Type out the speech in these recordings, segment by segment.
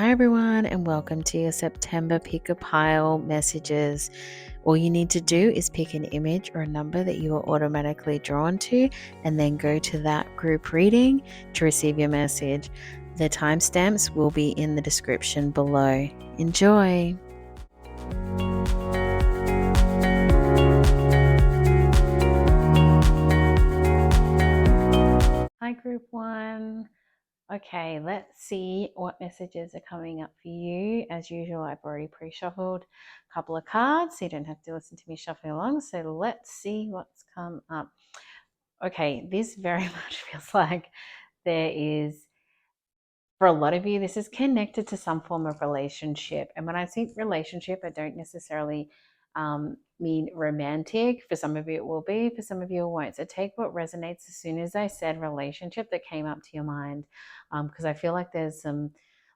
Hi everyone, and welcome to your September Pick a Pile messages. All you need to do is pick an image or a number that you are automatically drawn to, and then go to that group reading to receive your message. The timestamps will be in the description below. Enjoy! Hi, group one. Okay, let's see what messages are coming up for you. As usual, I've already pre-shuffled a couple of cards, so you don't have to listen to me shuffling along. So let's see what's come up. Okay, this very much feels like there is, for a lot of you, this is connected to some form of relationship. And when I say relationship, I don't necessarily mean romantic. For some of you, it will be. For some of you, it won't. So take what resonates as soon as I said relationship that came up to your mind, because I feel like there's some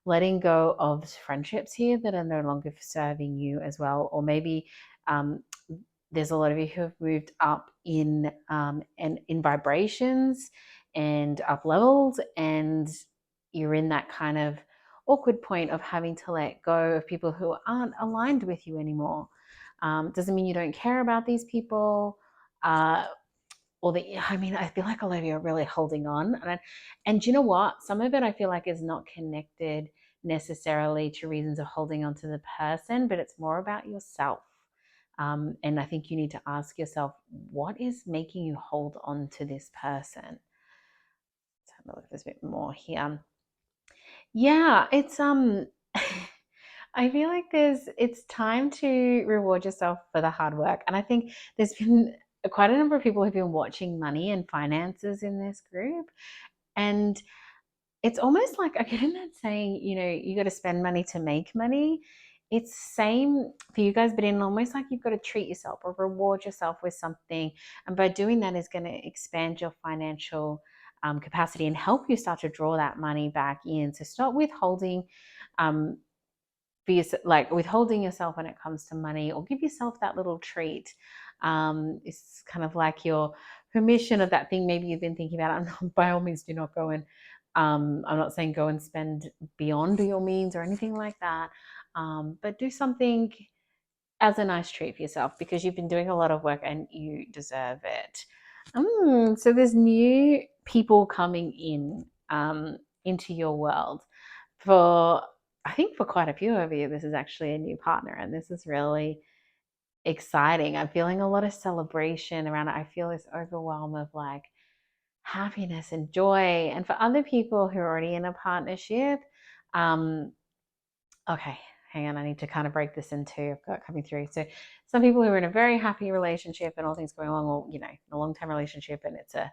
letting go of friendships here that are no longer serving you as well. Or maybe there's a lot of you who have moved up in and in vibrations and up levels, and you're in that kind of awkward point of having to let go of people who aren't aligned with you anymore. Doesn't mean you don't care about these people, or that, I mean, I feel like a lot of you are really holding on. And you know what? Some of it I feel like is not connected necessarily to reasons of holding on to the person, but it's more about yourself. And I think you need to ask yourself, what is making you hold on to this person? Let's have a look at this a bit more here. Yeah, it's I feel like it's time to reward yourself for the hard work. And I think there's been quite a number of people who've been watching money and finances in this group. And it's almost like, I get in that saying, you got to spend money to make money. It's same for you guys, but in almost like you've got to treat yourself or reward yourself with something. And by doing that is going to expand your financial capacity and help you start to draw that money back in. So stop withholding um, like withholding yourself when it comes to money, or give yourself that little treat. It's kind of like your permission of that thing maybe you've been thinking about. By all means, do not go and I'm not saying go and spend beyond your means or anything like that, but do something as a nice treat for yourself, because you've been doing a lot of work and you deserve it. So there's new people coming in into your world. For I think for quite a few of you, this is actually a new partner, and this is really exciting. I'm feeling a lot of celebration around it. I feel this overwhelm of like happiness and joy. And for other people who are already in a partnership, um, okay, hang on, I need to kind of break this into, I've got coming through. So some people who are in a very happy relationship and all things going along, or a long-term relationship, and it's a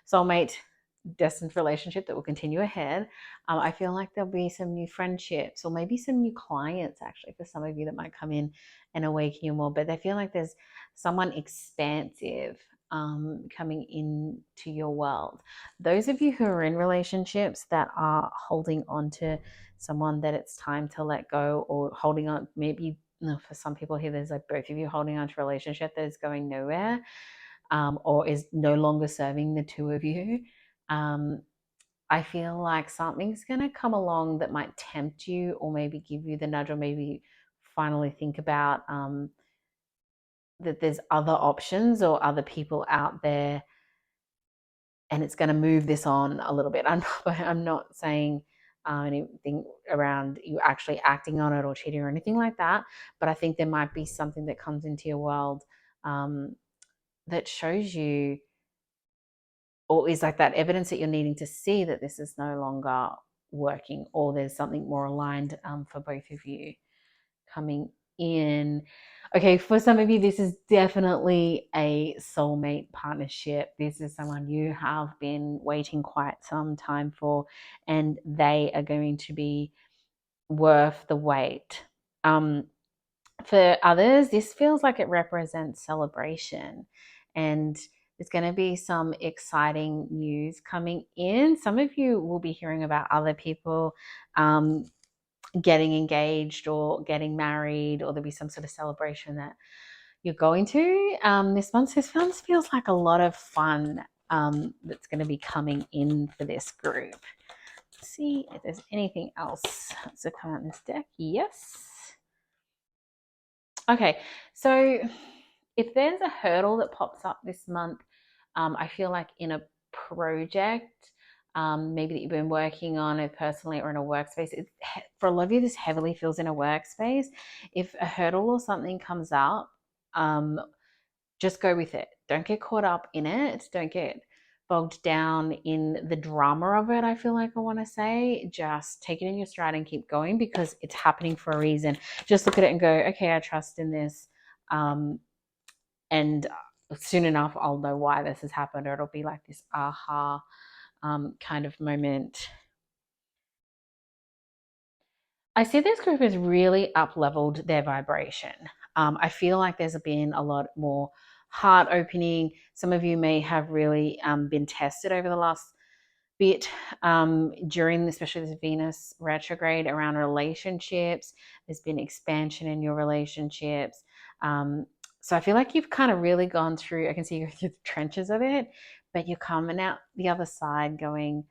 soulmate destined relationship that will continue ahead. I feel like there'll be some new friendships, or maybe some new clients actually for some of you that might come in and awaken you more. But I feel like there's someone expansive coming into your world. Those of you who are in relationships that are holding on to someone that it's time to let go, or holding on, maybe for some people here, there's like both of you holding on to a relationship that is going nowhere, or is no longer serving the two of you. I feel like something's going to come along that might tempt you, or maybe give you the nudge, or maybe finally think about that there's other options or other people out there, and it's going to move this on a little bit. I'm not saying anything around you actually acting on it or cheating or anything like that, but I think there might be something that comes into your world that shows you, or is like that evidence that you're needing to see that this is no longer working, or there's something more aligned for both of you coming in. Okay, for some of you, this is definitely a soulmate partnership. This is someone you have been waiting quite some time for, and they are going to be worth the wait. For others, this feels like it represents celebration, and there's going to be some exciting news coming in. Some of you will be hearing about other people getting engaged or getting married, or there'll be some sort of celebration that you're going to this month. This month feels like a lot of fun that's going to be coming in for this group. see if there's anything else to come out in this deck. Yes. Okay, so if there's a hurdle that pops up this month, I feel like in a project, maybe that you've been working on it personally or in a workspace, for a lot of you, this heavily feels in a workspace. If a hurdle or something comes up, just go with it. Don't get caught up in it. Don't get bogged down in the drama of it. I feel like I want to say, just take it in your stride and keep going because it's happening for a reason. Just look at it and go, okay, I trust in this. And soon enough, I'll know why this has happened, or it'll be like this aha kind of moment. I see this group has really up-leveled their vibration. I feel like there's been a lot more heart opening. Some of you may have really been tested over the last bit during, especially this Venus retrograde around relationships. There's been expansion in your relationships. So I feel like you've kind of really gone through, I can see you go through the trenches of it, but you're coming out the other side going,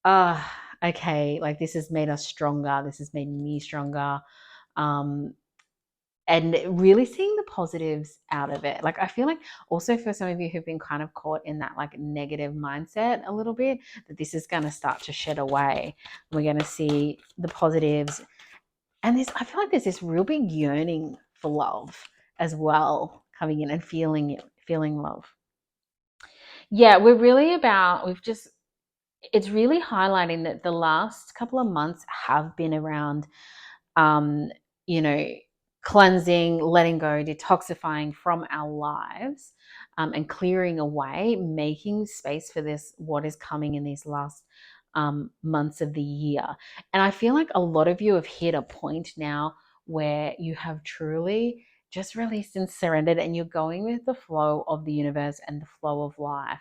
okay, like this has made us stronger. This has made me stronger. Um, and really seeing the positives out of it. Like I feel like also for some of you who've been kind of caught in that like negative mindset a little bit, that this is going to start to shed away. We're going to see the positives. And this, I feel like there's this real big yearning for love as well coming in and feeling it, feeling love. Yeah, it's really highlighting that the last couple of months have been around, um, you know, cleansing, letting go, detoxifying from our lives, and clearing away, making space for this, what is coming in these last months of the year. And I feel like a lot of you have hit a point now where you have truly just released and surrendered, and you're going with the flow of the universe and the flow of life,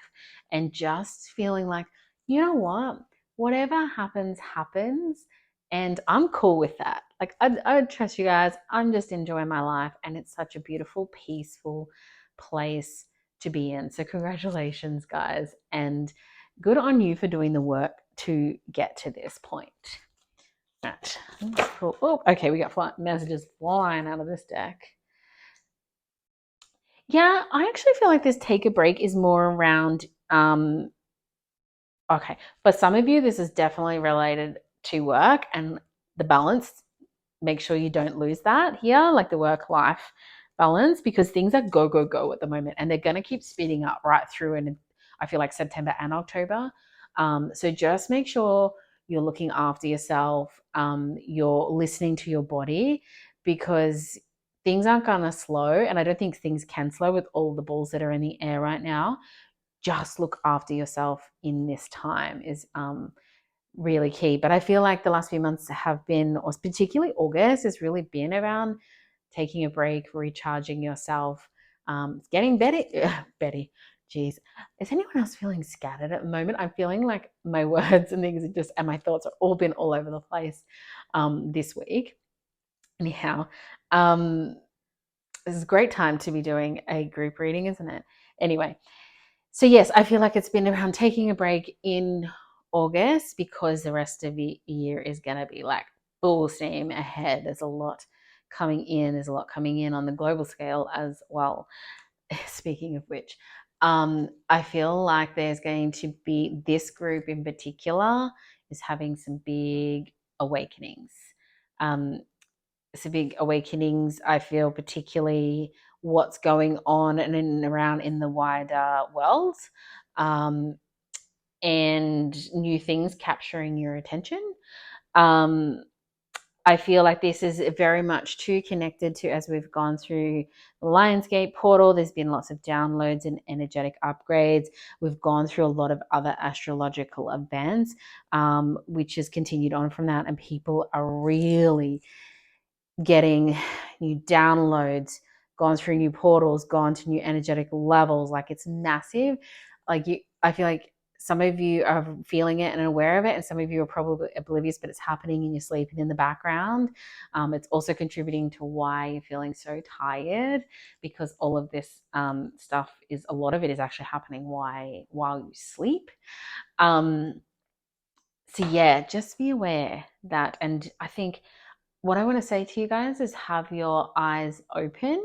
and just feeling like, you know what? Whatever happens, happens. And I'm cool with that. Like, I trust you guys. I'm just enjoying my life. And it's such a beautiful, peaceful place to be in. So, congratulations, guys. And good on you for doing the work to get to this point. Right. Cool. Oh, okay. We got messages flying out of this deck. Yeah, I actually feel like this take a break is more around okay, for some of you, this is definitely related to work and the balance. Make sure you don't lose that here, like the work-life balance, because things are go, go, go at the moment, and they're going to keep speeding up right through. And I feel like September and October. So just make sure you're looking after yourself. You're listening to your body, because things aren't going to slow. And I don't think things can slow with all the balls that are in the air right now. Just look after yourself in this time is really key. But I feel like the last few months have been, or particularly August, has really been around taking a break, recharging yourself, getting Betty. Geez, is anyone else feeling scattered at the moment? I'm feeling like my words and things are just, and my thoughts have all been all over the place this week. Anyhow, this is a great time to be doing a group reading, isn't it? Anyway, so yes, I feel like it's been around taking a break in August, because the rest of the year is going to be like full steam ahead. There's a lot coming in. There's a lot coming in on the global scale as well. Speaking of which, I feel like there's going to be, this group in particular is having some big awakenings. Some big awakenings, I feel, particularly what's going on and in around in the wider world, um, and new things capturing your attention. Um, I feel like this is very much too connected to, as we've gone through the Lionsgate portal, there's been lots of downloads and energetic upgrades. We've gone through a lot of other astrological events, which has continued on from that. And people are really getting new downloads, gone through new portals, gone to new energetic levels. Like, it's massive. I feel like some of you are feeling it and aware of it, and some of you are probably oblivious, but it's happening and you're sleeping in the background. It's also contributing to why you're feeling so tired, because all of this stuff is, a lot of it is actually happening while you sleep. So yeah, just be aware that, and I think what I want to say to you guys is have your eyes open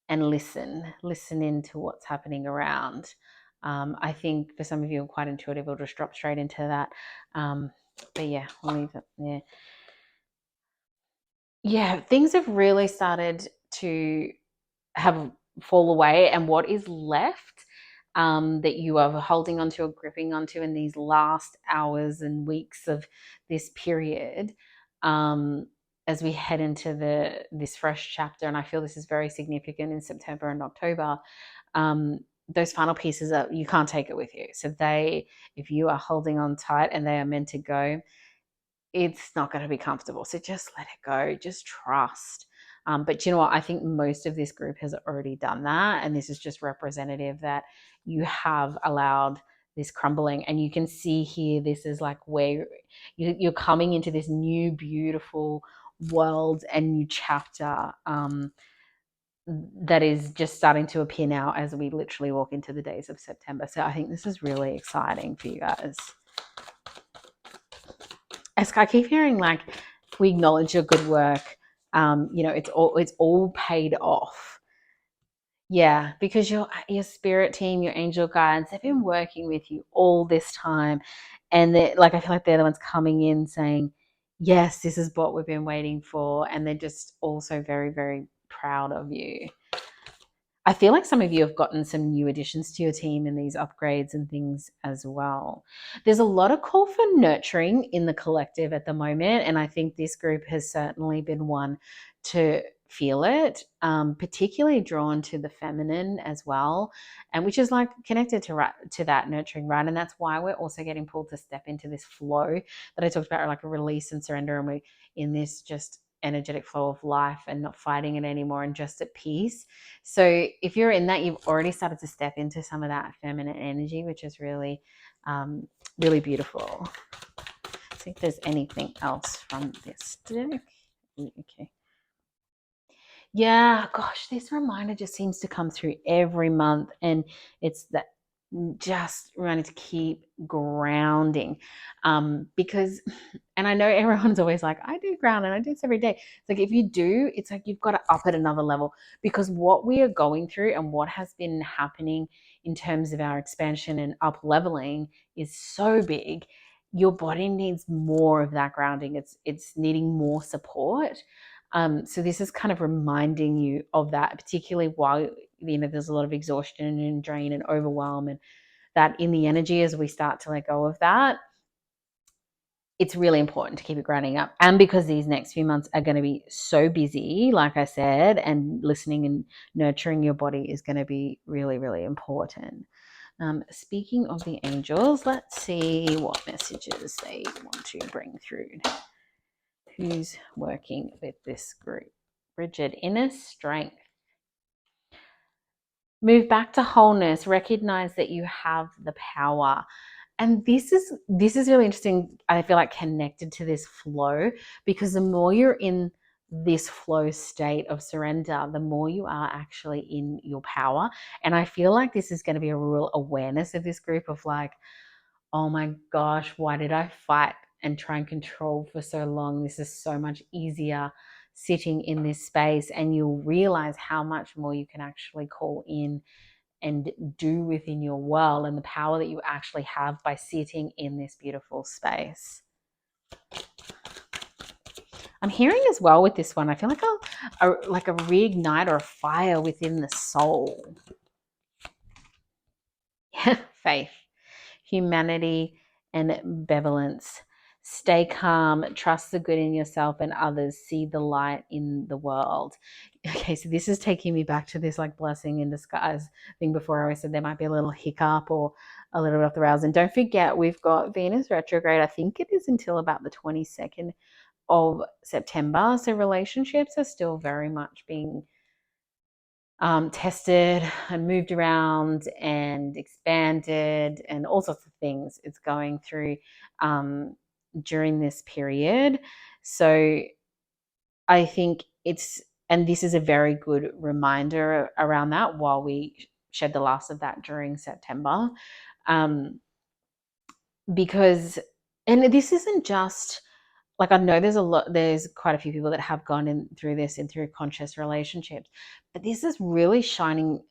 and listen into what's happening around. I think for some of you, I'm quite intuitive. We'll just drop straight into that. But yeah, we'll leave it there. Yeah, things have really started to have fall away, and what is left that you are holding onto or gripping onto in these last hours and weeks of this period, um, as we head into this fresh chapter, and I feel this is very significant in September and October. Those final pieces are, you can't take it with you. So if you are holding on tight and they are meant to go, it's not going to be comfortable. So just let it go, just trust. But you know what? I think most of this group has already done that. And this is just representative that you have allowed this crumbling. And you can see here, this is like where you're coming into this new, beautiful world and new chapter that is just starting to appear now as we literally walk into the days of September. So I think this is really exciting for you guys. I keep hearing like, we acknowledge your good work. It's all paid off. Yeah, because your spirit team, your angel guides, they've been working with you all this time, and like, I feel like they're the ones coming in saying, "Yes, this is what we've been waiting for," and they're just also very, very proud of you. I feel like some of you have gotten some new additions to your team and these upgrades and things as well. There's a lot of call for nurturing in the collective at the moment, and I think this group has certainly been one to feel it, particularly drawn to the feminine as well, and which is like connected to that nurturing, right? And that's why we're also getting pulled to step into this flow that I talked about, like a release and surrender, and we're in this just energetic flow of life and not fighting it anymore and just at peace. So if you're in that, you've already started to step into some of that feminine energy, which is really, really beautiful. Let's see if there's anything else from this deck. Okay. Yeah, gosh, this reminder just seems to come through every month, and it's that just reminding to keep grounding, because, and I know everyone's always like, I do ground and I do this every day. It's like, if you do, it's like you've got to up at another level, because what we are going through and what has been happening in terms of our expansion and up leveling is so big. Your body needs more of that grounding. It's needing more support. So this is kind of reminding you of that, particularly while there's a lot of exhaustion and drain and overwhelm, and that in the energy, as we start to let go of that, it's really important to keep it grounding up. And because these next few months are going to be so busy, like I said, and listening and nurturing your body is going to be really, really important. Speaking of the angels, let's see what messages they want to bring through. Who's working with this group? Bridget, inner strength. Move back to wholeness. Recognize that you have the power. And this is really interesting. I feel like connected to this flow, because the more you're in this flow state of surrender, the more you are actually in your power. And I feel like this is going to be a real awareness of this group of like, oh my gosh, why did I fight and try and control for so long? This is so much easier sitting in this space, and you'll realize how much more you can actually call in and do within your world, and the power that you actually have by sitting in this beautiful space. I'm hearing as well with this one, I feel like a reignite or a fire within the soul. Faith, humanity, and benevolence. Stay calm, trust the good in yourself and others, see the light in the world. Okay, so this is taking me back to this like blessing in disguise thing before. I always said there might be a little hiccup or a little bit off the rails. And don't forget, we've got Venus retrograde. I think it is until about the 22nd of September. So relationships are still very much being tested and moved around and expanded, and all sorts of things it's going through during this period. So I think and this is a very good reminder around that while we shed the last of that during September, because And this isn't just like, I know there's quite a few people that have gone in through this and through conscious relationships, but this is really shining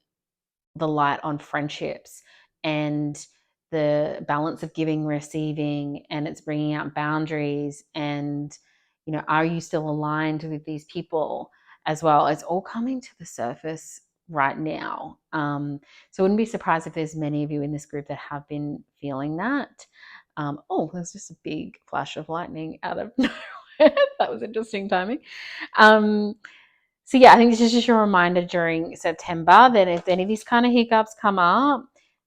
the light on friendships and the balance of giving, receiving, and it's bringing out boundaries. And, are you still aligned with these people as well? It's all coming to the surface right now. So I wouldn't be surprised if there's many of you in this group that have been feeling that. Oh, there's just a big flash of lightning out of nowhere. That was interesting timing. Um, so yeah, I think this is just a reminder during September that if any of these kind of hiccups come up,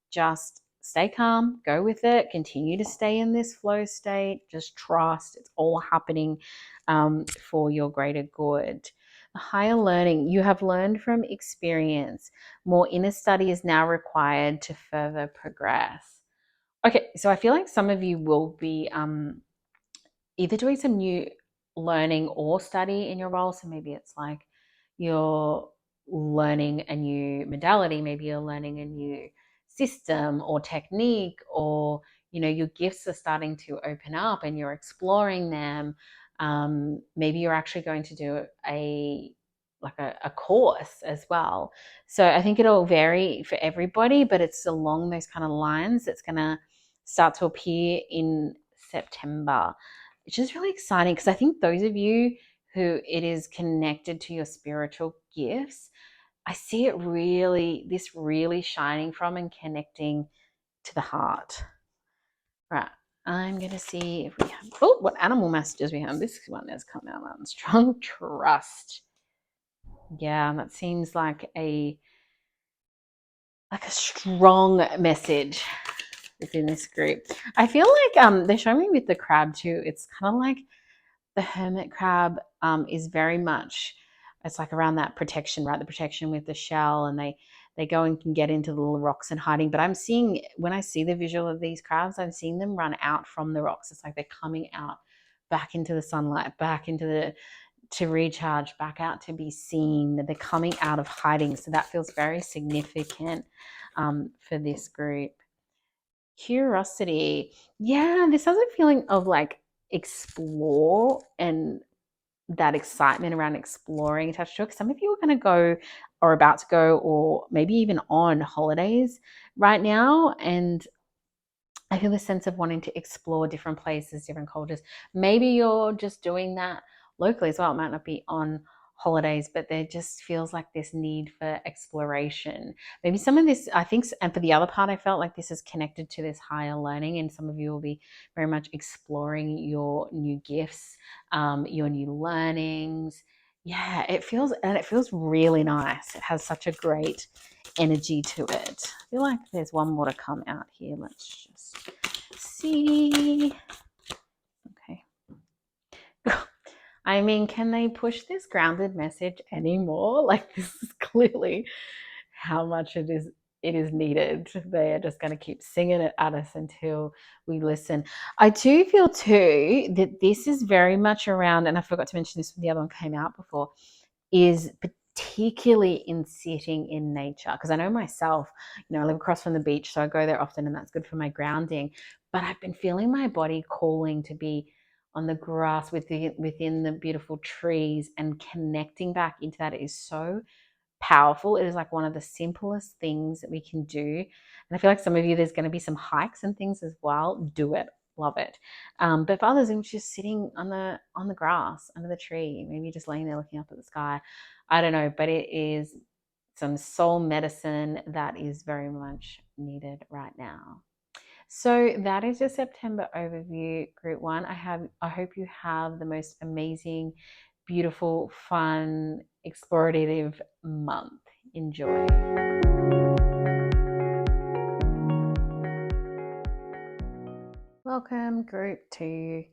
just stay calm, go with it, continue to stay in this flow state, just trust it's all happening for your greater good. The higher learning, you have learned from experience. More inner study is now required to further progress. Okay, so I feel like some of you will be either doing some new learning or study in your role. So maybe it's like you're learning a new modality, maybe you're learning a new system or technique, or your gifts are starting to open up and you're exploring them. Maybe you're actually going to do a course as well. So I think it'll vary for everybody, but it's along those kind of lines that's going to start to appear in September, which is really exciting because I think those of you who it is connected to your spiritual gifts, I see this really shining from and connecting to the heart. Right. I'm going to see if we have, what animal messages we have. This one has come out on strong trust. Yeah, that seems like a strong message within this group. I feel like they're showing me with the crab too. It's kind of like the hermit crab is very much, it's like around that protection, right? The protection with the shell, and they go and can get into the little rocks and hiding. But I'm seeing, when I see the visual of these crabs, I'm seeing them run out from the rocks. It's like they're coming out back into the sunlight, back into to recharge, back out to be seen. They're coming out of hiding. So that feels very significant for this group. Curiosity. Yeah, this has a feeling of like explore and that excitement around exploring attached to it. Some of you are going to go or about to go or maybe even on holidays right now. And I feel a sense of wanting to explore different places, different cultures. Maybe you're just doing that locally as well. It might not be on holidays, but there just feels like this need for exploration. Maybe some of this, I think, and for the other part, I felt like this is connected to this higher learning, and some of you will be very much exploring your new gifts, your new learnings. Yeah, it feels really nice. It has such a great energy to it. I feel like there's one more to come out here. Let's just see. Okay. I mean, can they push this grounded message anymore? Like, this is clearly how much it is needed. They are just going to keep singing it at us until we listen. I do feel too that this is very much around, and I forgot to mention this when the other one came out before, is particularly in sitting in nature. Because I know myself, I live across from the beach, so I go there often and that's good for my grounding. But I've been feeling my body calling to be on the grass within the beautiful trees, and connecting back into that is so powerful. It is like one of the simplest things that we can do. And I feel like some of you, there's going to be some hikes and things as well. Do it. Love it. But for others, I'm just sitting on the grass under the tree, maybe just laying there looking up at the sky. I don't know, but it is some soul medicine that is very much needed right now. So that is your September overview, Group 1. I hope you have the most amazing, beautiful, fun, explorative month. Enjoy. Welcome, Group 2.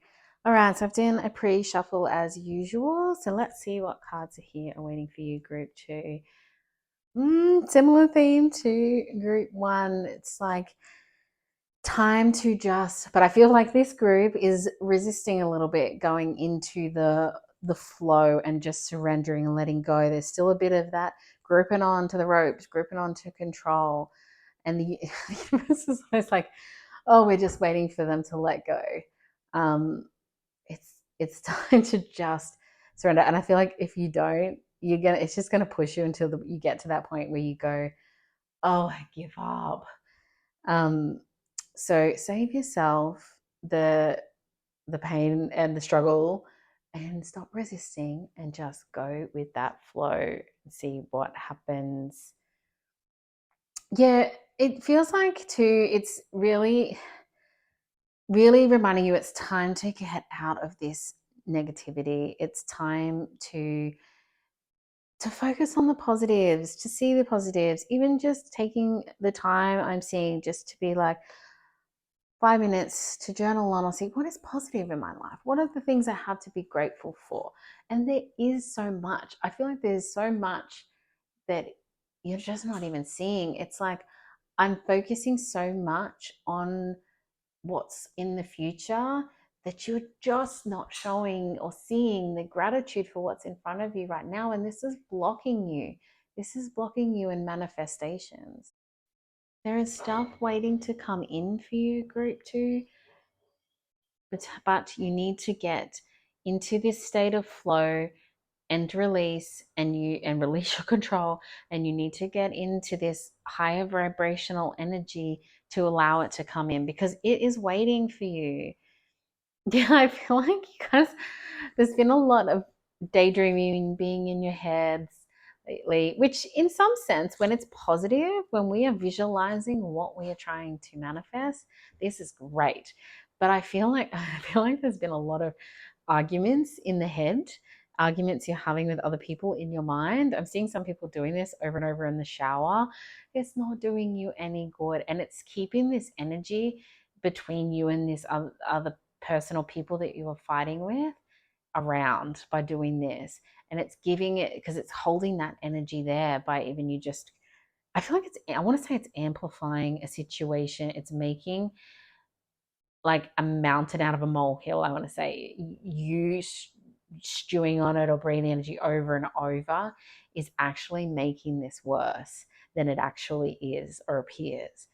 All right, so I've done a pre-shuffle as usual. So let's see what cards are here and waiting for you, Group 2. Similar theme to Group 1. It's like time to just, but I feel like this group is resisting a little bit going into the flow and just surrendering and letting go. There's still a bit of that gripping on to the ropes, gripping on to control. And the universe is almost like, oh, we're just waiting for them to let go. It's time to just surrender. And I feel like if you don't, it's just gonna push you until you get to that point where you go, oh, I give up. So save yourself the pain and the struggle and stop resisting and just go with that flow and see what happens. Yeah, it feels like too, it's really, really reminding you it's time to get out of this negativity. It's time to focus on the positives, to see the positives, even just taking the time I'm seeing just to be like 5 minutes to journal on or see what is positive in my life. What are the things I have to be grateful for? And there is so much. I feel like there's so much that you're just not even seeing. It's like I'm focusing so much on what's in the future that you're just not showing or seeing the gratitude for what's in front of you right now. And this is blocking you. This is blocking you in manifestations. There is stuff waiting to come in for you, group two, but you need to get into this state of flow and release and release your control, and you need to get into this higher vibrational energy to allow it to come in because it is waiting for you. Yeah, I feel like you guys, there's been a lot of daydreaming, being in your heads lately, which in some sense, when it's positive, when we are visualizing what we are trying to manifest, this is great. But I feel like there's been a lot of arguments in the head, arguments you're having with other people in your mind. I'm seeing some people doing this over and over in the shower. It's not doing you any good, and it's keeping this energy between you and this other person or people that you are fighting with around by doing this. And it's giving it because it's holding that energy there by even you just, I feel like I want to say it's amplifying a situation. It's making like a mountain out of a molehill. I want to say you stewing on it or breathing energy over and over is actually making this worse than it actually is or appears.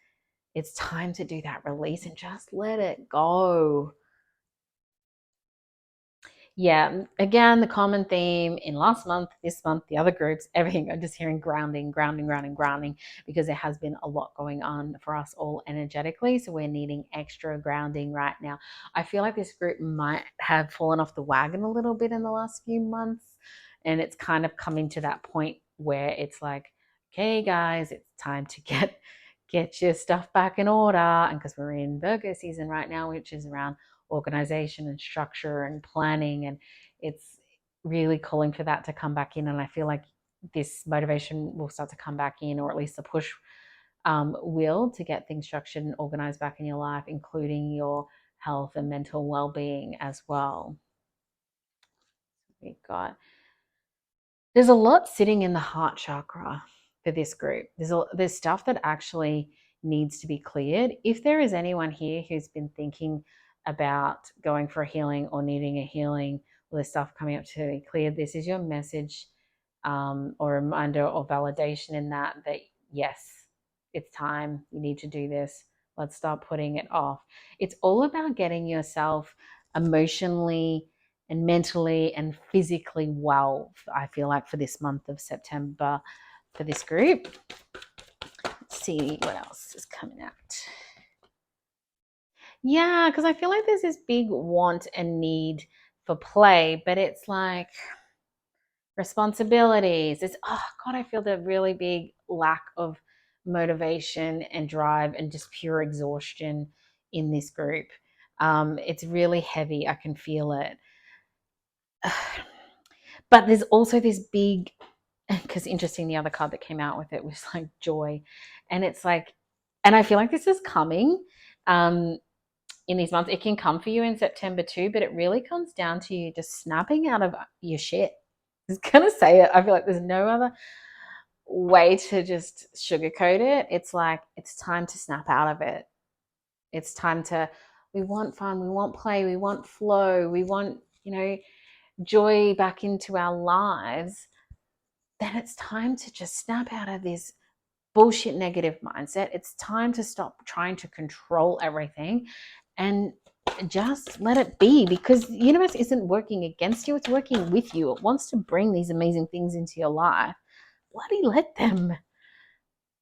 It's time to do that release and just let it go. Yeah, again, the common theme in last month, this month, the other groups, everything, I'm just hearing grounding, grounding, grounding, grounding, because there has been a lot going on for us all energetically. So we're needing extra grounding right now. I feel like this group might have fallen off the wagon a little bit in the last few months. And it's kind of coming to that point where it's like, okay, guys, it's time to get your stuff back in order. And because we're in Virgo season right now, which is around organization and structure and planning, and it's really calling for that to come back in. And I feel like this motivation will start to come back in, or at least the push will, to get things structured and organized back in your life, including your health and mental well-being as well. We've got, there's a lot sitting in the heart chakra for this group. There's stuff that actually needs to be cleared. If there is anyone here who's been thinking about going for a healing or needing a healing, or there's stuff coming up to be cleared, this is your message or reminder or validation in that yes, it's time. You need to do this. Let's start putting it off. It's all about getting yourself emotionally and mentally and physically well, I feel like, for this month of September for this group. Let's see what else is coming out. Yeah, because I feel like there's this big want and need for play, but it's like responsibilities. It's, oh God, I feel the really big lack of motivation and drive and just pure exhaustion in this group. It's really heavy. I can feel it. But there's also this big, because interesting, the other card that came out with it was like joy. And it's like, and I feel like this is coming in these months. It can come for you in September too, but it really comes down to you just snapping out of your shit. I was going to say it. I feel like there's no other way to just sugarcoat it. It's like, it's time to snap out of it. It's time to, we want fun, we want play, we want flow, we want, joy back into our lives. Then it's time to just snap out of this bullshit negative mindset. It's time to stop trying to control everything and just let it be, because the universe isn't working against you, it's working with you. It wants to bring these amazing things into your life. Bloody let them.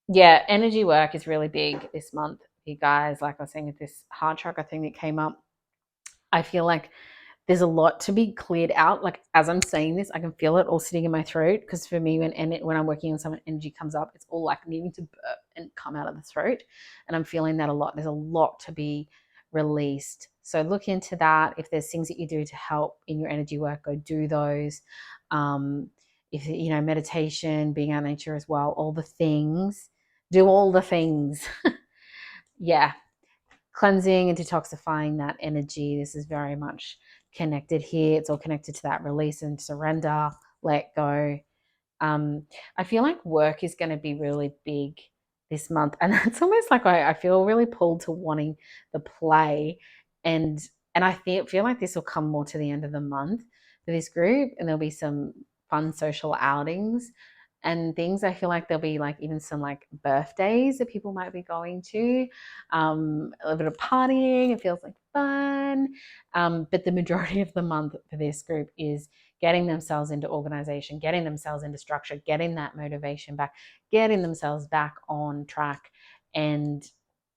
Yeah, energy work is really big this month, you guys. Like I was saying with this heart chakra thing that came up, I feel like there's a lot to be cleared out. Like as I'm saying this, I can feel it all sitting in my throat, because for me, when I'm working on something, energy comes up, it's all like needing to burp and come out of the throat, and I'm feeling that a lot. There's a lot to be released. So look into that. If there's things that you do to help in your energy work, go do those. If meditation, being out in nature as well, all the things, do all the things. Yeah, cleansing and detoxifying that energy. This is very much connected here. It's all connected to that release and surrender, let go. I feel like work is going to be really big this month, and it's almost like I feel really pulled to wanting the play, and I feel like this will come more to the end of the month for this group, and there'll be some fun social outings and things. I feel like there'll be like even some like birthdays that people might be going to, a little bit of partying. It feels like fun, but the majority of the month for this group is getting themselves into organization, getting themselves into structure, getting that motivation back, getting themselves back on track, and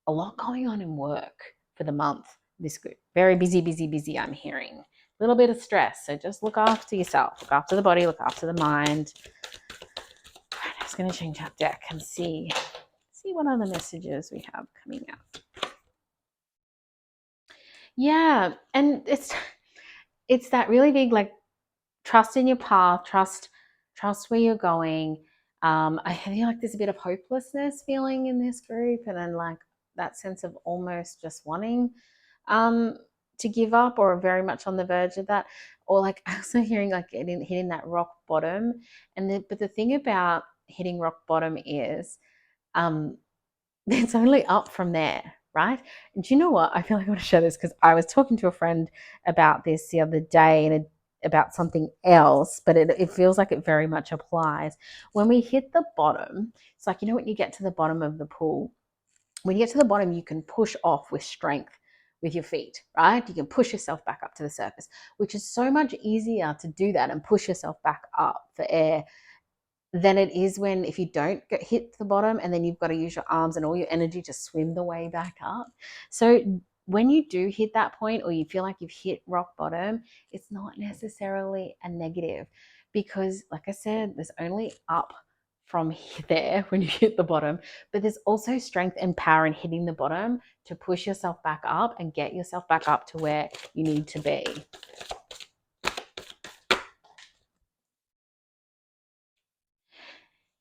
a lot going on in work for the month. This group, very busy, busy, busy. I'm hearing a little bit of stress. So just look after yourself, look after the body, look after the mind. I'm just going to change our deck and see what other messages we have coming out. Yeah, and it's that really big, like, trust in your path, trust where you're going. I feel like there's a bit of hopelessness feeling in this group, and then like that sense of almost just wanting to give up, or very much on the verge of that, or like also hearing like hitting that rock bottom. But the thing about hitting rock bottom is um, it's only up from there, right? And do you know what? I feel like I want to share this, because I was talking to a friend about this the other day, and about something else, but it feels like it very much applies. When we hit the bottom, it's like, when you get to the bottom of the pool, when you get to the bottom, you can push off with strength with your feet, right? You can push yourself back up to the surface, which is so much easier to do that and push yourself back up for air than it is if you don't hit the bottom, and then you've got to use your arms and all your energy to swim the way back up. So when you do hit that point, or you feel like you've hit rock bottom, it's not necessarily a negative, because like I said, there's only up from there when you hit the bottom, but there's also strength and power in hitting the bottom to push yourself back up and get yourself back up to where you need to be.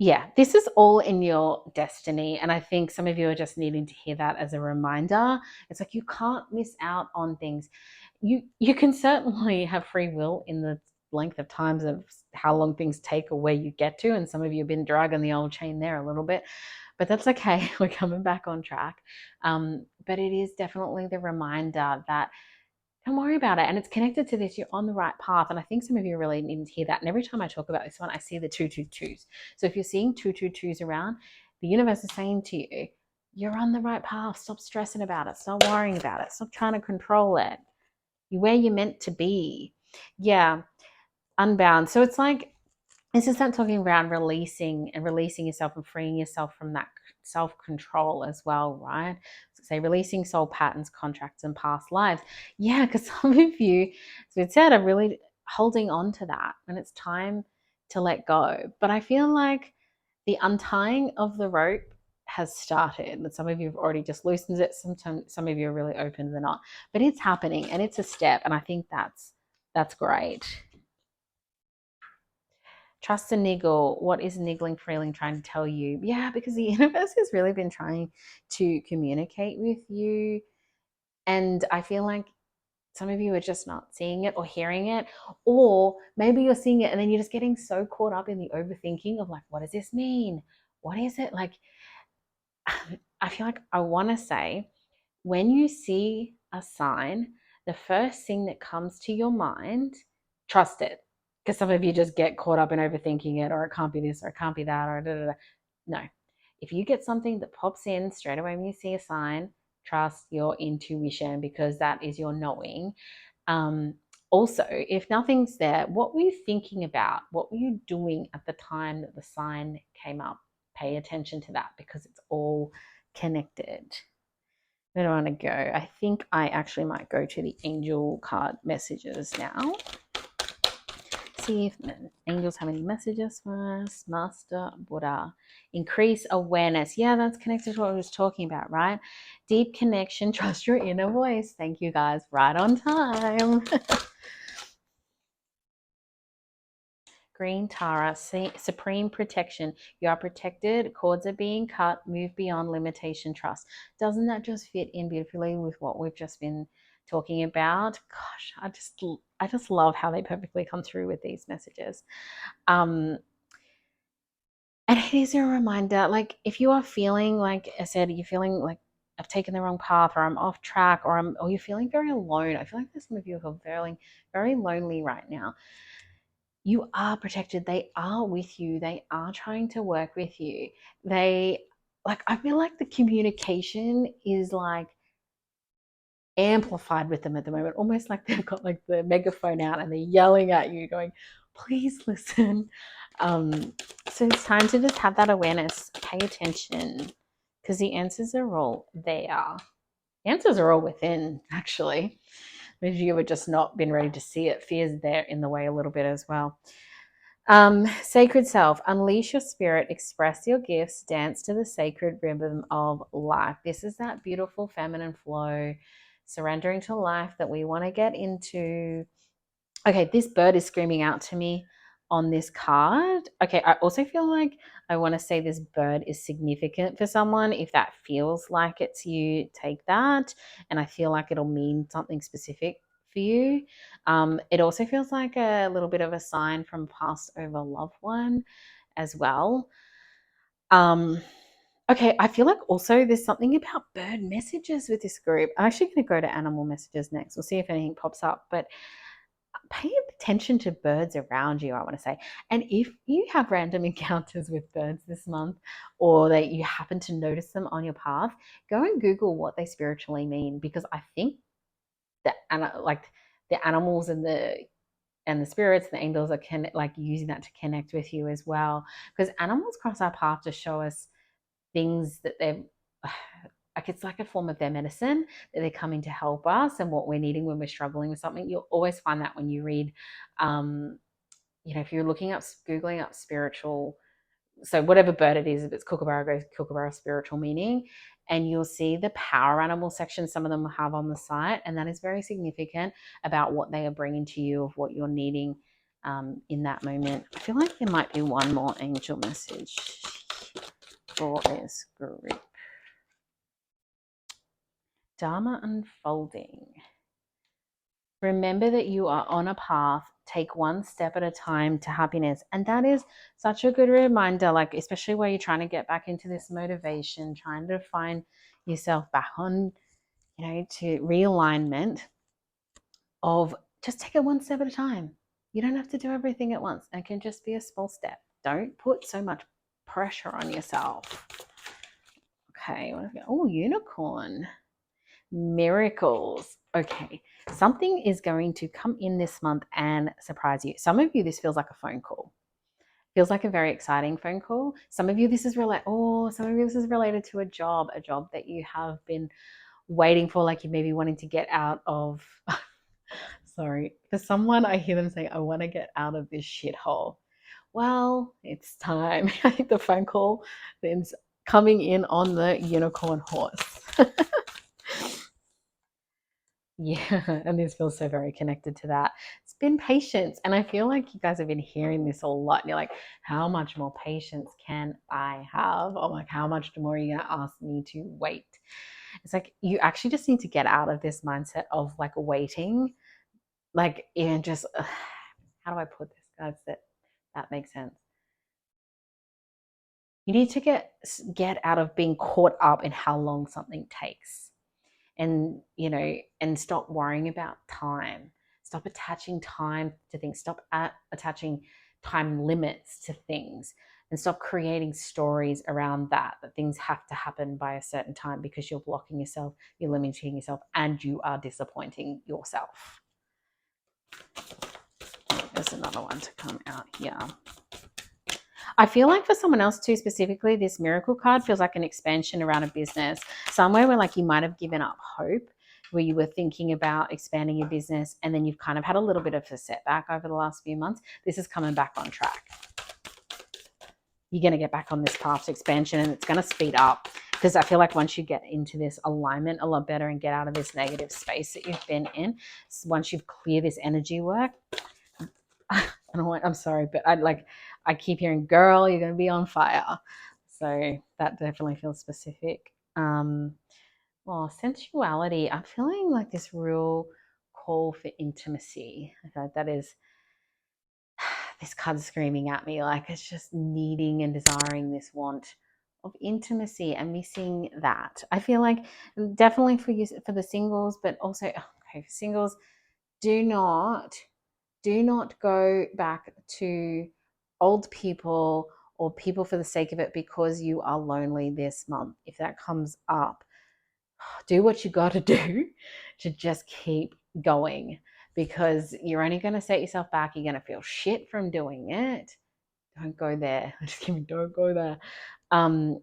Yeah, this is all in your destiny. And I think some of you are just needing to hear that as a reminder. It's like you can't miss out on things. You can certainly have free will in the length of times of how long things take or where you get to. And some of you have been dragging the old chain there a little bit, but that's okay. We're coming back on track. But it is definitely the reminder that don't worry about it. And it's connected to this. You're on the right path. And I think some of you really need to hear that. And every time I talk about this one, I see the 222s. So if you're seeing 222s around, the universe is saying to you, you're on the right path. Stop stressing about it. Stop worrying about it. Stop trying to control it. You're where you're meant to be. Yeah. Unbound. So it's like, this is not talking around releasing yourself and freeing yourself from that self-control as well, right? So say releasing soul patterns, contracts, and past lives. Yeah, because some of you, as we said, are really holding on to that, and it's time to let go. But I feel like the untying of the rope has started. And some of you have already just loosened it. Sometimes some of you are really open to not. But it's happening, and it's a step, and I think that's great. Trust and niggle. What is niggling feeling trying to tell you? Yeah, because the universe has really been trying to communicate with you. And I feel like some of you are just not seeing it or hearing it. Or maybe you're seeing it and then you're just getting so caught up in the overthinking of like, what does this mean? What is it? Like, I feel like I want to say, when you see a sign, the first thing that comes to your mind, trust it. Because some of you just get caught up in overthinking it, or it can't be this, or it can't be that, or da da da. No. If you get something that pops in straight away when you see a sign, trust your intuition, because that is your knowing. Also, if nothing's there, what were you thinking about? What were you doing at the time that the sign came up? Pay attention to that, because it's all connected. Where do I want to go? I think I actually might go to the angel card messages now. See if angels have any messages for us. Master Buddha. Increase awareness. Yeah, that's connected to what I was talking about, right? Deep connection. Trust your inner voice. Thank you, guys. Right on time. Green Tara, supreme protection. You are protected. Cords are being cut. Move beyond limitation. Trust. Doesn't that just fit in beautifully with what we've just been talking about? Gosh, I just love how they perfectly come through with these messages. And it is a reminder, like, if you are feeling, like I said, you're feeling like I've taken the wrong path, or I'm off track, or you're feeling very alone. I feel like there's some of you who are very, very lonely right now. You are protected. They are with you. They are trying to work with you. I feel like the communication is like amplified with them at the moment, almost like they've got like the megaphone out and they're yelling at you, going, please listen. So it's time to just have that awareness, pay attention, because the answers are all there. The answers are all within, actually. Maybe you have just not been ready to see it. Fear's there in the way a little bit as well. Sacred self, unleash your spirit, express your gifts, dance to the sacred rhythm of life. This is that beautiful feminine flow, surrendering to life that we want to get into. Okay, this bird is screaming out to me on this card. Okay, I also feel like I want to say this bird is significant for someone. If that feels like it's you, take that. And I feel like it'll mean something specific for you. It also feels like a little bit of a sign from past over loved one as well. Okay, I feel like also there's something about bird messages with this group. I'm actually going to go to animal messages next. We'll see if anything pops up. But pay attention to birds around you, I want to say. And if you have random encounters with birds this month, or that you happen to notice them on your path, go and Google what they spiritually mean, because I think that like the animals and the spirits and the angels are like using that to connect with you as well, because animals cross our path to show us things that they're like, it's like a form of their medicine, that they're coming to help us and what we're needing when we're struggling with something. You'll always find that when you read, if you're Googling up spiritual, so whatever bird it is, if it's kookaburra, go kookaburra spiritual meaning, and you'll see the power animal section some of them have on the site, and that is very significant about what they are bringing to you, of what you're needing in that moment. I feel like there might be one more angel message for this group. Dharma unfolding. Remember that you are on a path. Take one step at a time to happiness. And that is such a good reminder, like, especially where you're trying to get back into this motivation, trying to find yourself back on, to realignment, of just take it one step at a time. You don't have to do everything at once. It can just be a small step. Don't put so much pressure on yourself. Okay. Oh, unicorn. Miracles. Okay, something is going to come in this month and surprise you. Some of you, this feels like a phone call. Feels like a very exciting phone call. Some of you, this is related to a job that you have been waiting for, like you may be wanting to get out of. Sorry, for someone, I hear them saying, I want to get out of this shithole. Well, it's time. I think the phone call then's coming in on the unicorn horse. Yeah, and this feels so very connected to that. It's been patience. And I feel like you guys have been hearing this a lot. And you're like, how much more patience can I have? Or like, how much more are you going to ask me to wait? It's like, you actually just need to get out of this mindset of like waiting. Like, and just, how do I put this, guys, that makes sense? You need to get out of being caught up in how long something takes. And and stop worrying about time. Stop attaching time to things. Stop attaching time limits to things. and stop creating stories around that things have to happen by a certain time, because you're blocking yourself, you're limiting yourself, and you are disappointing yourself. There's another one to come out here. I feel like for someone else too, specifically, this miracle card feels like an expansion around a business, somewhere where like you might have given up hope, where you were thinking about expanding your business and then you've kind of had a little bit of a setback over the last few months. This is coming back on track. You're going to get back on this path to expansion, and it's going to speed up, because I feel like once you get into this alignment a lot better and get out of this negative space that you've been in, once you've cleared this energy work, I'm sorry, but I keep hearing, girl, you're going to be on fire. So that definitely feels specific. Well, sensuality, I'm feeling like this real call for intimacy. I feel like that is, this card's screaming at me, like it's just needing and desiring this want of intimacy and missing that. I feel like definitely for you, for the singles, but also, okay, for singles, do not go back to old people or people for the sake of it because you are lonely this month. If that comes up, do what you got to do to just keep going, because you're only going to set yourself back. You're going to feel shit from doing it. Don't go there. Just kidding, don't go there. And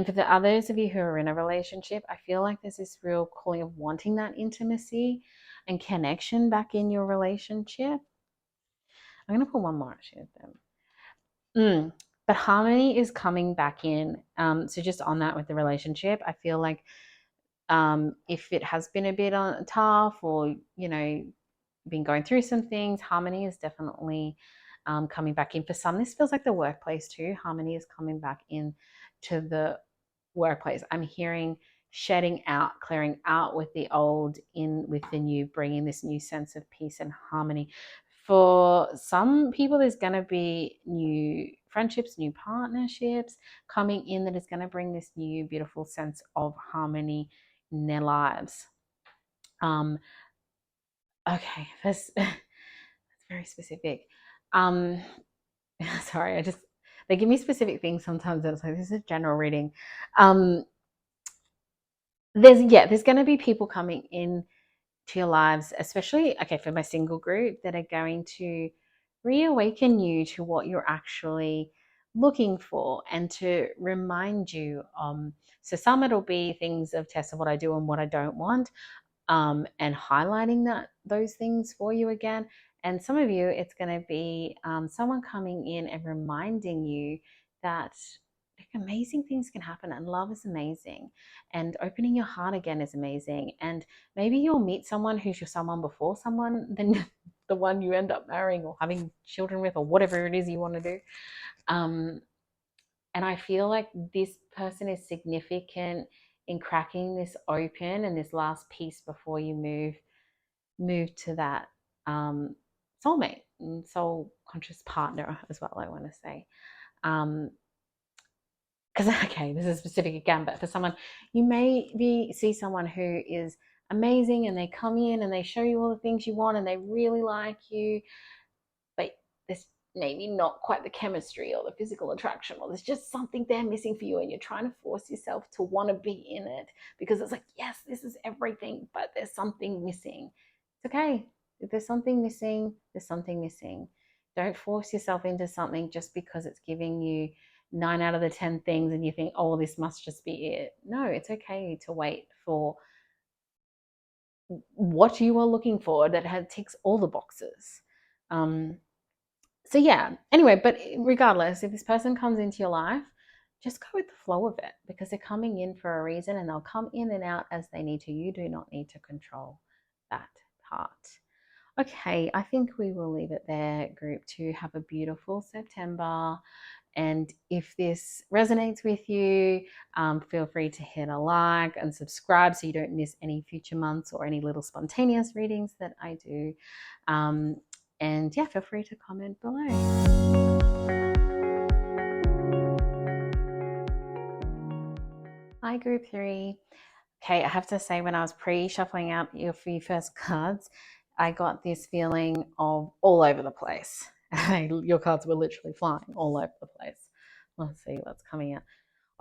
for the others of you who are in a relationship, I feel like there's this real calling of wanting that intimacy and connection back in your relationship. I'm going to put one more actually with them. But harmony is coming back in. So just on that with the relationship, I feel like if it has been a bit tough, or, you know, been going through some things, harmony is definitely coming back in. For some, this feels like the workplace too. Harmony is coming back in to the workplace. I'm hearing shedding out, clearing out with the old, in with the new, bringing this new sense of peace and harmony. For some people, there's going to be new friendships, new partnerships coming in that is going to bring this new beautiful sense of harmony in their lives. Okay, that's very specific. Sorry, they give me specific things sometimes, and it's like, this is a general reading. There's going to be people coming in to your lives, especially, okay, for my single group, that are going to reawaken you to what you're actually looking for and to remind you. So some it'll be things of Tessa, what I do and what I don't want, and highlighting those things for you again. And some of you, it's going to be someone coming in and reminding you that amazing things can happen, and love is amazing, and opening your heart again is amazing. And maybe you'll meet someone who's your someone before someone, then the one you end up marrying or having children with, or whatever it is you want to do. And I feel like this person is significant in cracking this open and this last piece before you move to that soulmate and soul conscious partner as well, I want to say. Because, okay, this is specific again, but for someone, you may see someone who is amazing and they come in and they show you all the things you want and they really like you, but there's maybe not quite the chemistry or the physical attraction, or there's just something there missing for you, and you're trying to force yourself to want to be in it because it's like, yes, this is everything, but there's something missing. It's okay. If there's something missing, there's something missing. Don't force yourself into something just because it's giving you 9 out of the 10 things and you think, oh, this must just be it. No, it's okay to wait for what you are looking for that ticks all the boxes. So yeah, anyway, but regardless, if this person comes into your life, just go with the flow of it, because they're coming in for a reason and they'll come in and out as they need to. You do not need to control that part. Okay, I think we will leave it there, group 2. Have a beautiful September. And if this resonates with you, feel free to hit a like and subscribe so you don't miss any future months or any little spontaneous readings that I do. And yeah, feel free to comment below. Hi, group 3. Okay, I have to say, when I was pre-shuffling out your few first cards, I got this feeling of all over the place. Your cards were literally flying all over the place. Let's see what's coming out.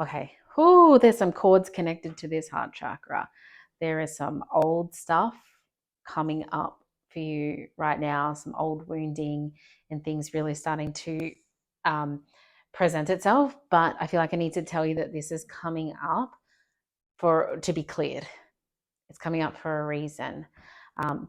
Okay. Oh, there's some cords connected to this heart chakra. There is some old stuff coming up for you right now, some old wounding and things really starting to um, present itself. But I feel like I need to tell you that this is coming up to be cleared. It's coming up for a reason.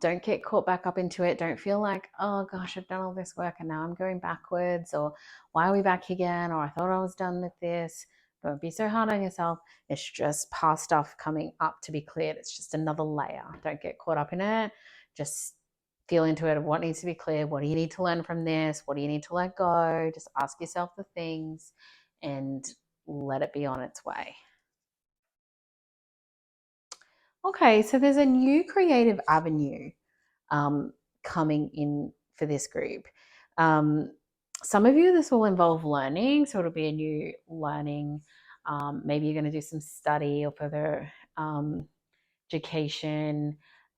Don't get caught back up into it. Don't feel like, oh gosh, I've done all this work and now I'm going backwards, or why are we back again? Or I thought I was done with this. Don't be so hard on yourself. It's just past stuff coming up to be cleared. It's just another layer. Don't get caught up in it. Just feel into it of what needs to be cleared. What do you need to learn from this? What do you need to let go? Just ask yourself the things and let it be on its way. Okay, so there's a new creative avenue coming in for this group. Some of you, this will involve learning, so it'll be a new learning. Maybe you're going to do some study or further education.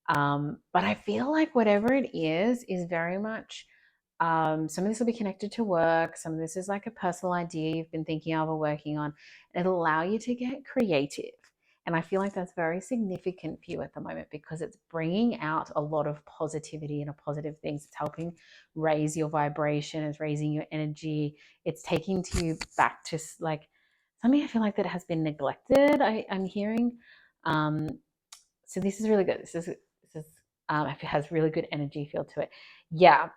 But I feel like whatever it is very much. Some of this will be connected to work. Some of this is like a personal idea you've been thinking of or working on. It'll allow you to get creative. And I feel like that's very significant for you at the moment because it's bringing out a lot of positivity and positive things. It's helping raise your vibration, it's raising your energy. It's taking you back to like something I feel like that has been neglected. I'm hearing. So this is really good. It has really good energy feel to it. Yeah,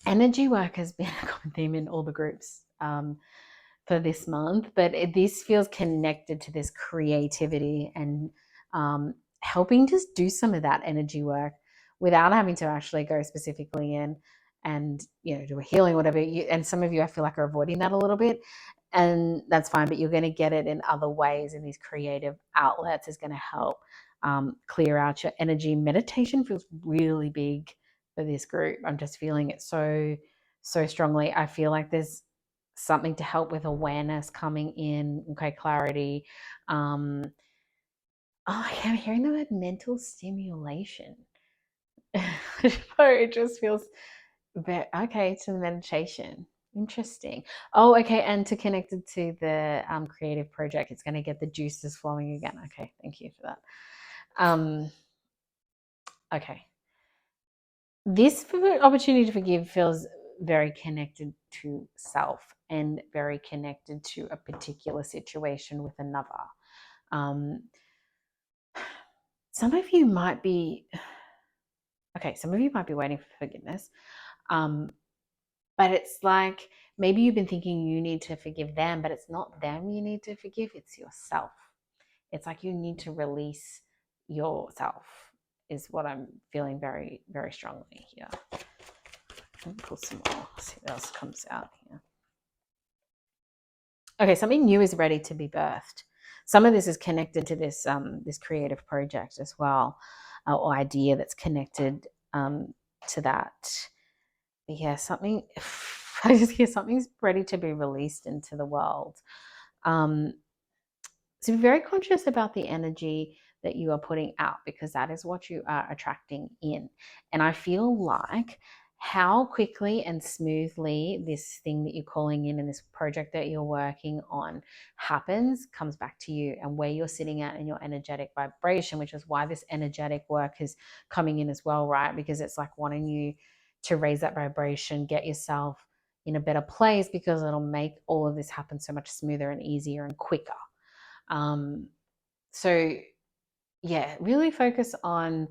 energy work has been a common theme in all the groups for this month, but this feels connected to this creativity and helping just do some of that energy work without having to actually go specifically in and do a healing, whatever. And some of you, I feel like, are avoiding that a little bit, and that's fine. But you're going to get it in other ways, and these creative outlets is going to help clear out your energy. Meditation feels really big for this group. I'm just feeling it so strongly. I feel like there's something to help with awareness coming in. Okay, clarity. I'm hearing the word mental stimulation. It just feels okay to the meditation. Interesting. Oh, okay, and to connect it to the creative project, it's going to get the juices flowing again. Okay, thank you for that. Okay. This opportunity to forgive feels very connected to self and very connected to a particular situation with another. Some of you might be waiting for forgiveness, but it's like maybe you've been thinking you need to forgive them, but it's not them you need to forgive, it's yourself. It's like you need to release yourself is what I'm feeling very, very strongly here. Let me pull some more, see what else comes out here. Okay, something new is ready to be birthed. Some of this is connected to this this creative project as well, or idea that's connected to that. But yeah, something I just hear something's ready to be released into the world. So be very conscious about the energy that you are putting out because that is what you are attracting in. And I feel like how quickly and smoothly this thing that you're calling in and this project that you're working on happens comes back to you and where you're sitting at in your energetic vibration, which is why this energetic work is coming in as well, right? Because it's like wanting you to raise that vibration, get yourself in a better place because it'll make all of this happen so much smoother and easier and quicker. So yeah, really focus on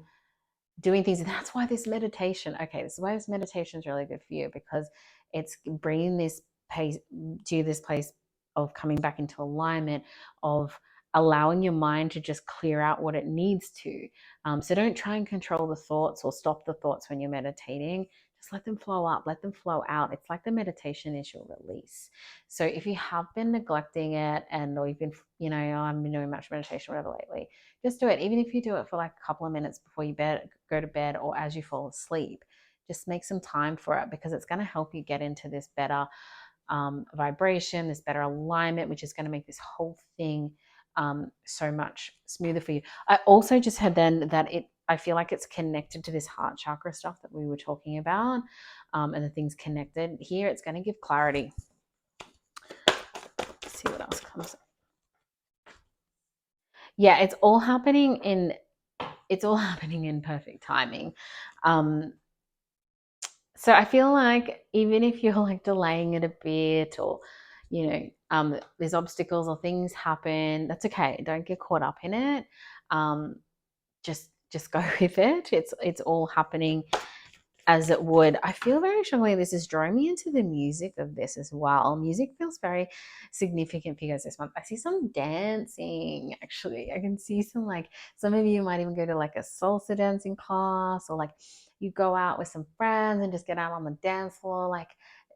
doing things. And that's why this meditation, this is why this meditation is really good for you because it's bringing this pace to this place of coming back into alignment, of allowing your mind to just clear out what it needs to. So don't try and control the thoughts or stop the thoughts when you're meditating. Just let them flow up, let them flow out. It's like the meditation is your release. So if you have been neglecting it or you've been, I've been doing much meditation, whatever lately, just do it. Even if you do it for like a couple of minutes before you go to bed or as you fall asleep, just make some time for it because it's going to help you get into this better vibration, this better alignment, which is going to make this whole thing so much smoother for you. I also just heard then that I feel like it's connected to this heart chakra stuff that we were talking about, and the things connected here. It's going to give clarity. see what else comes up. Yeah, it's all happening in perfect timing. So I feel like even if you're like delaying it a bit, or there's obstacles or things happen, that's okay. Don't get caught up in it. Um, just go with it. It's all happening as it would. I feel very strongly this is drawing me into the music of this as well. Music feels very significant for you guys this month. I see some dancing, actually. I can see some of you might even go to like a salsa dancing class, or like you go out with some friends and just get out on the dance floor. Like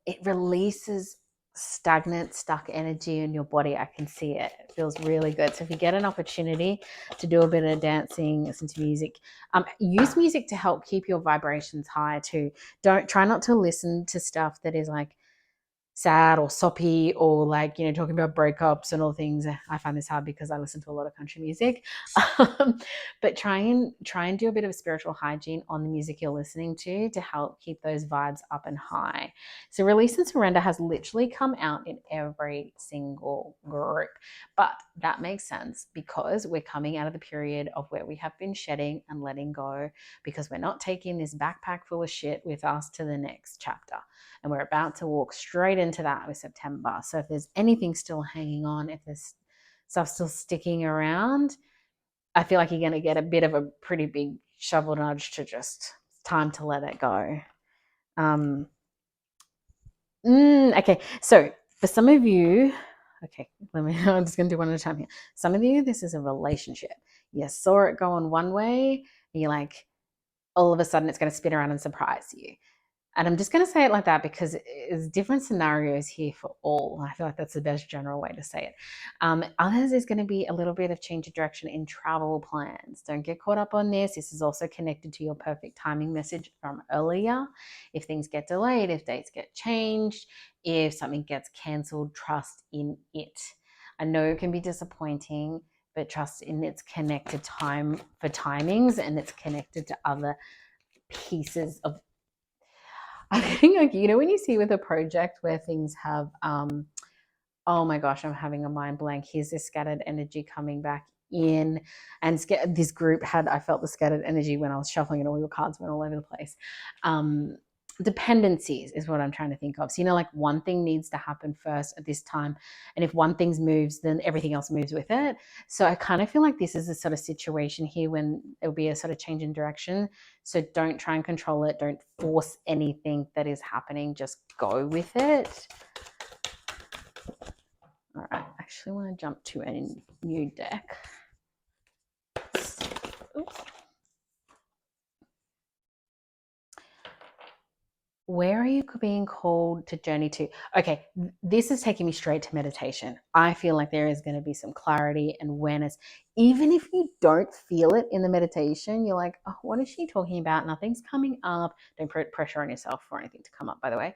it releases stagnant, stuck energy in your body. I can see it. It feels really good. So if you get an opportunity to do a bit of dancing, listen to music, use music to help keep your vibrations high too. Don't try not to listen to stuff that is like sad or soppy, or like talking about breakups and all things. I find this hard because I listen to a lot of country music. But try and do a bit of spiritual hygiene on the music you're listening to help keep those vibes up and high. So release and surrender has literally come out in every single group, but that makes sense because we're coming out of the period of where we have been shedding and letting go, because we're not taking this backpack full of shit with us to the next chapter. And we're about to walk straight into that with September. So if there's anything still hanging on, if there's stuff still sticking around, I feel like you're going to get a bit of a pretty big shovel nudge to just, it's time to let it go. Okay, so for some of you, I'm just going to do one at a time here. Some of you, this is a relationship. You saw it going one way, and you're like, all of a sudden it's going to spin around and surprise you. And I'm just going to say it like that because there's different scenarios here for all. I feel like that's the best general way to say it. Others is going to be a little bit of change of direction in travel plans. Don't get caught up on this. This is also connected to your perfect timing message from earlier. If things get delayed, if dates get changed, if something gets cancelled, trust in it. I know it can be disappointing, but trust in it's connected time for timings, and it's connected to other pieces of, I think, like, when you see with a project where things have, oh my gosh, I'm having a mind blank. Here's this scattered energy coming back in, and this group I felt the scattered energy when I was shuffling, and all your cards went all over the place. Dependencies is what I'm trying to think of. So, like one thing needs to happen first at this time. And if one thing moves, then everything else moves with it. So I kind of feel like this is a sort of situation here when there'll be a sort of change in direction. So don't try and control it. Don't force anything that is happening. Just go with it. All right, I actually want to jump to a new deck. Oops. Where are you being called to journey to? Okay, this is taking me straight to meditation. I feel like there is going to be some clarity and awareness. Even if you don't feel it in the meditation, you're like, oh, what is she talking about? Nothing's coming up. Don't put pressure on yourself for anything to come up, by the way.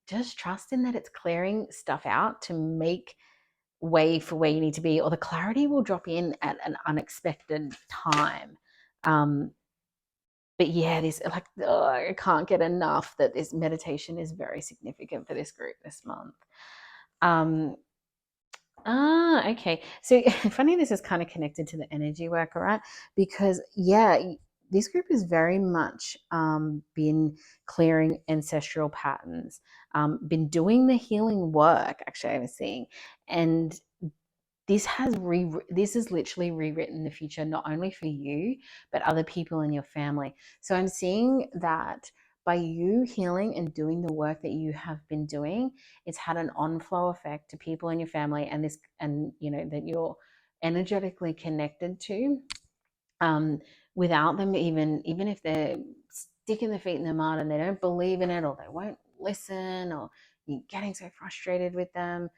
Just trust in that it's clearing stuff out to make way for where you need to be, or the clarity will drop in at an unexpected time. But yeah, I can't get enough that this meditation is very significant for this group this month. Okay. So funny, this is kind of connected to the energy work, all right? Because this group has very much been clearing ancestral patterns, been doing the healing work, actually, I was seeing. And this has literally rewritten the future, not only for you, but other people in your family. So I'm seeing that by you healing and doing the work that you have been doing, it's had an on-flow effect to people in your family, and that you're energetically connected to, without them even if they're sticking their feet in the mud and they don't believe in it, or they won't listen, or you're getting so frustrated with them.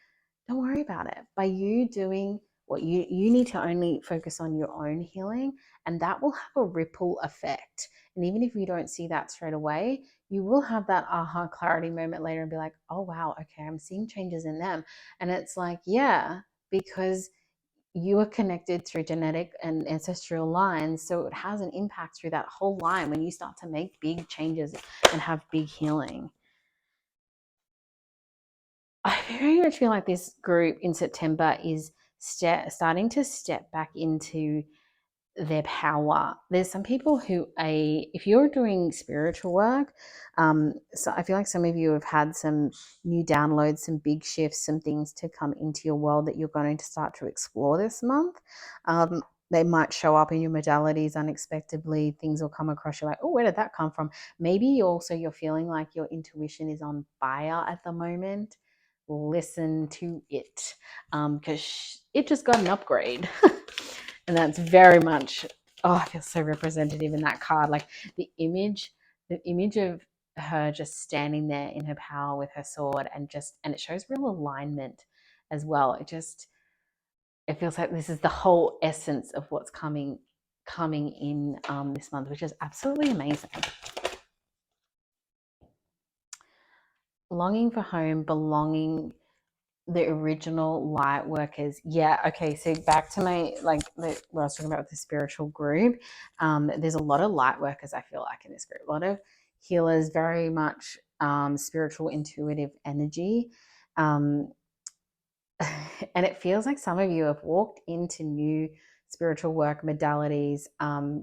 Don't worry about it. By you doing what you need to only focus on your own healing, and that will have a ripple effect. And even if you don't see that straight away, you will have that aha clarity moment later and be like, oh wow, okay, I'm seeing changes in them. And it's like, yeah, because you are connected through genetic and ancestral lines, so it has an impact through that whole line when you start to make big changes and have big healing. I very much feel like this group in September is starting to step back into their power. There's some people who, if you're doing spiritual work, so I feel like some of you have had some new downloads, some big shifts, some things to come into your world that you're going to start to explore this month. They might show up in your modalities unexpectedly. Things will come across you like, oh, where did that come from? Maybe also you're feeling like your intuition is on fire at the moment. Listen to it, because it just got an upgrade. And that's very much, oh, I feel so representative in that card. Like the image of her just standing there in her power with her sword, and it shows real alignment as well. It feels like this is the whole essence of what's coming in this month, which is absolutely amazing. Longing for home, belonging, the original light workers. Yeah, okay, so back to my, like, what I was talking about with the spiritual group. There's a lot of light workers, I feel like, in this group. A lot of healers, very much spiritual, intuitive energy. And it feels like some of you have walked into new spiritual work modalities,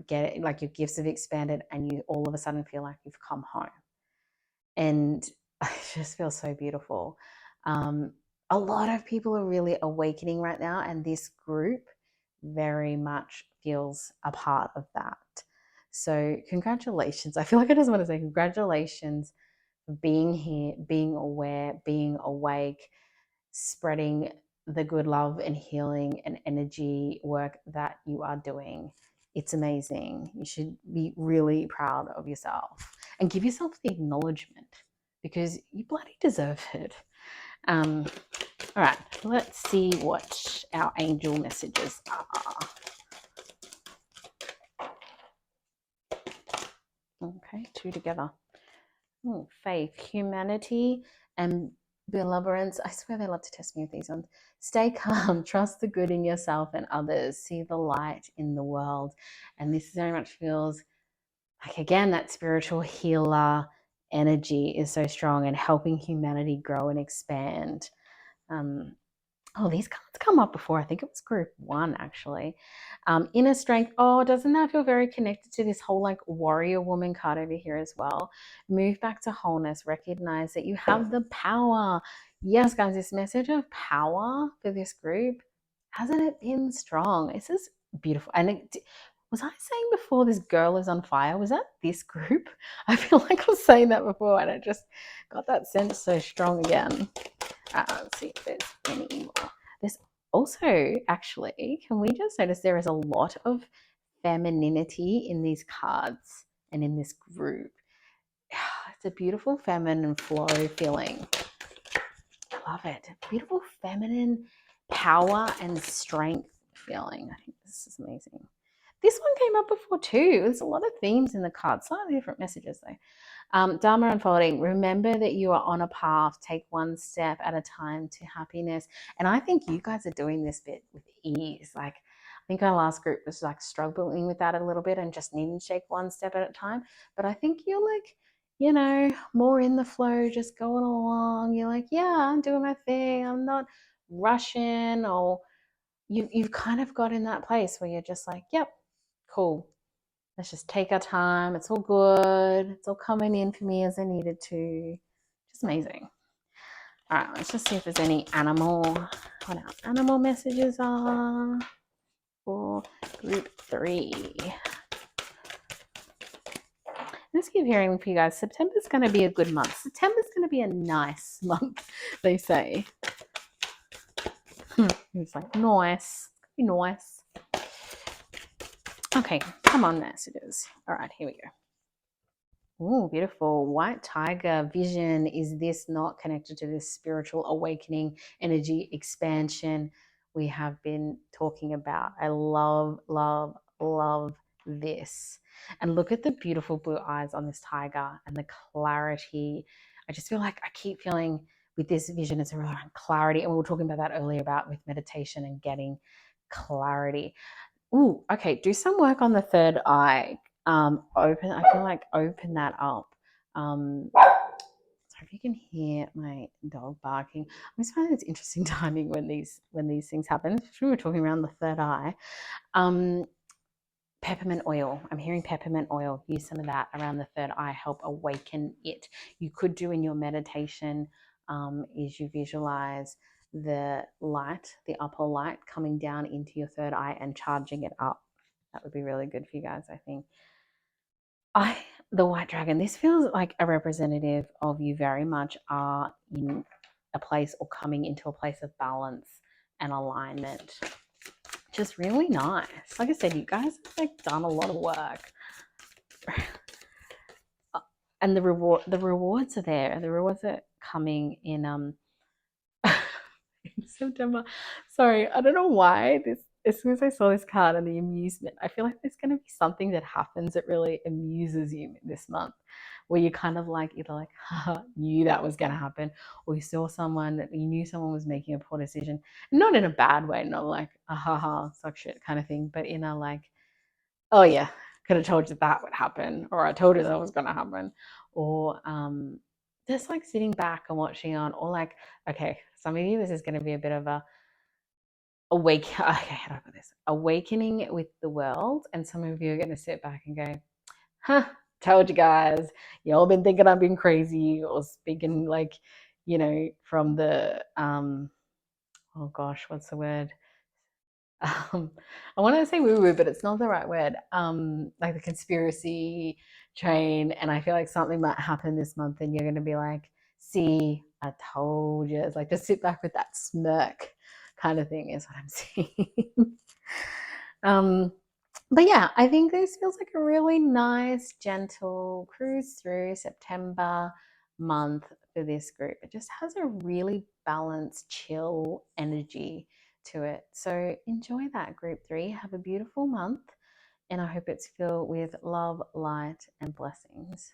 get it, like your gifts have expanded, and you all of a sudden feel like you've come home. And it just feels so beautiful. A lot of people are really awakening right now, and this group very much feels a part of that. So congratulations. I feel like I just want to say congratulations for being here, being aware, being awake, spreading the good love and healing and energy work that you are doing. It's amazing. You should be really proud of yourself and give yourself the acknowledgement, because you bloody deserve it. All right, let's see what our angel messages are. Okay, two together. Faith, humanity, and benevolence. I swear they love to test me with these ones. Stay calm, trust the good in yourself and others, see the light in the world. And this very much feels like, again, that spiritual healer energy is so strong, and helping humanity grow and expand. These cards come up before. I think it was group 1, actually. Inner strength. Oh, doesn't that feel very connected to this whole like warrior woman card over here as well? Move back to wholeness. Recognize that you have the power. Yes, guys, this message of power for this group, hasn't it been strong? This is beautiful. And was I saying before this girl is on fire? Was that this group? I feel like I was saying that before, and I just got that sense so strong again. Let's see if there's any more. There's also, actually, can we just notice there is a lot of femininity in these cards and in this group. It's a beautiful feminine flow feeling. I love it. Beautiful feminine power and strength feeling. I think this is amazing. This one came up before too. There's a lot of themes in the cards, slightly different messages though. Dharma unfolding. Remember that you are on a path. Take one step at a time to happiness. And I think you guys are doing this bit with ease. Like, I think our last group was like struggling with that a little bit and just needing to take one step at a time. But I think you're like, more in the flow, just going along. You're like, yeah, I'm doing my thing. I'm not rushing, or you've kind of got in that place where you're just like, yep, cool. Let's just take our time. It's all good. It's all coming in for me as I needed to. Just amazing. All right, let's just see if there's any what our animal messages are for group 3. Let's keep hearing for you guys. September's going to be a good month. September's going to be a nice month, they say. It's like, nice. Be nice. Okay, come on, messages. All right, here we go. Oh, beautiful. White tiger vision. Is this not connected to this spiritual awakening, energy expansion we have been talking about? I love, love, love this. And look at the beautiful blue eyes on this tiger and the clarity. I just feel like I keep feeling with this vision, it's around clarity. And we were talking about that earlier about with meditation and getting clarity. Ooh, okay. Do some work on the third eye. I feel like open that up. Sorry if you can hear my dog barking, I just find it's interesting timing when these things happen. We were talking around the third eye. Peppermint oil. I'm hearing peppermint oil. Use some of that around the third eye. Help awaken it. You could do in your meditation is you visualize the light, the upper light coming down into your third eye and charging it up. That would be really good for you guys, I think. The white dragon, this feels like a representative of you very much are in a place or coming into a place of balance and alignment. Just really nice. Like I said, you guys have like done a lot of work. And the rewards are there. The rewards are coming in in September. Sorry, I don't know why this. As soon as I saw this card and the amusement, I feel like there's going to be something that happens that really amuses you this month, where you kind of like either like, haha, knew that was going to happen, or you saw someone that you knew someone was making a poor decision, not in a bad way, not like a haha suck shit kind of thing, but in a like, oh yeah, could have told you that would happen, or I told you that was going to happen, or just like sitting back and watching on, or like, okay, some of you, this is going to be a bit of a okay, how do I put this? Awakening with the world, and some of you are going to sit back and go, huh, told you guys, you all been thinking I've been crazy, or speaking like, from the oh gosh, what's the word? I want to say woo woo, but it's not the right word. Like the conspiracy train, and I feel like something might happen this month, and you're going to be like, "See, I told you." It's like just sit back with that smirk, kind of thing, is what I'm seeing. um, but yeah, I think this feels like a really nice, gentle cruise through September month for this group. It just has a really balanced, chill energy to it. So enjoy that, group 3. Have a beautiful month, and I hope it's filled with love, light, and blessings.